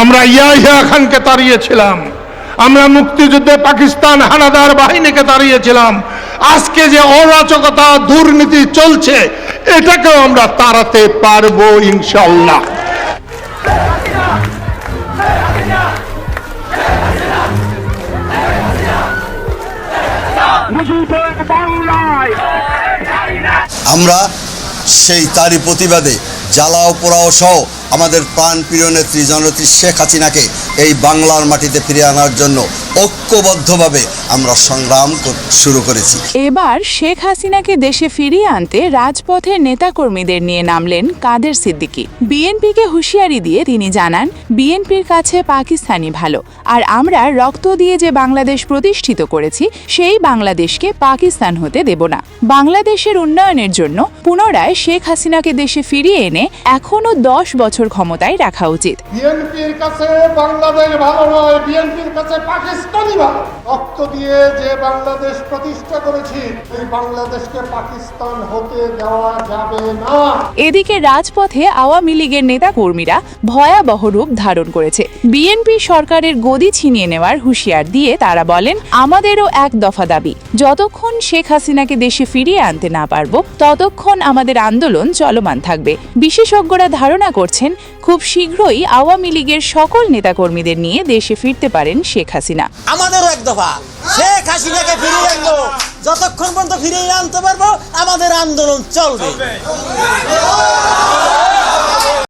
আমরা ইয়াহিয়া খানকে তাড়িয়েছিলাম, আমরা মুক্তিযুদ্ধে পাকিস্তান হানাদার বাহিনীকে তাড়িয়েছিলাম। আজকে যে অরাজকতা দুর্নীতি চলছে এটাকেও আমরা তাড়াতে পারবো ইনশাআল্লাহ। আমরা সেই তারই প্রতিবাদে জ্বালাও পোড়াও সহ আমাদের প্রাণপ্রিয় নেত্রী জননেত্রী শেখ হাসিনাকে এই বাংলার মাটিতে ফিরিয়ে আনার জন্য ঐক্যবদ্ধভাবে আমরা সংগ্রাম শুরু করেছি। এবার শেখ হাসিনাকে দেশে ফিরিয়ে আনতে রাজপথের নেতাকর্মীদের নিয়ে নামলেন কাদের সিদ্দিকী। বিএনপিকে হুঁশিয়ারি দিয়ে তিনি জানান, বিএনপির কাছে পাকিস্তানি ভালো, আর আমরা রক্ত দিয়ে যে বাংলাদেশ প্রতিষ্ঠিত করেছি সেই বাংলাদেশকে পাকিস্তান হতে দেব না। বাংলাদেশের উন্নয়নের জন্য পুনরায় শেখ হাসিনাকে দেশে ফিরিয়ে এনে এখনো 10 বছর ক্ষমতায় রাখা উচিত। বিএনপির কাছে বাংলাদেশ ভালো নয়, বিএনপির কাছে পাকিস্তানি ভালো। রক্ত দিয়ে যে বাংলাদেশ প্রতিষ্ঠা করেছি এই বাংলাদেশকে পাকিস্তান হতে দেওয়া যাবে না। এদিকে রাজপথে আওয়ামী লীগের নেতাকর্মীরা ভয়াবহ রূপ ধারণ করেছে। বিএনপি সরকারের গদি ছিনিয়ে নেওয়ার হুঁশিয়ার দিয়ে তারা বলেন, আমাদেরও এক দফা দাবি, যতক্ষণ শেখ হাসিনাকে দেশে ফিরিয়ে আনতে না পারবো ততক্ষণ আমাদের আন্দোলন চলমান থাকবে। বিশেষজ্ঞরা ধারণা করছেন খুব শীঘ্রই আওয়ামী লীগের সকল নেতাকর্মীদের নিয়ে দেশে ফিরতে পারেন শেখ হাসিনা। আমাদেরও এক দফা, শেখ হাসিনাকে ফিরিয়ে আনবো, যতক্ষণ পর্যন্ত ফিরিয়ে আনতে পারবো আমাদের আন্দোলন চলবে।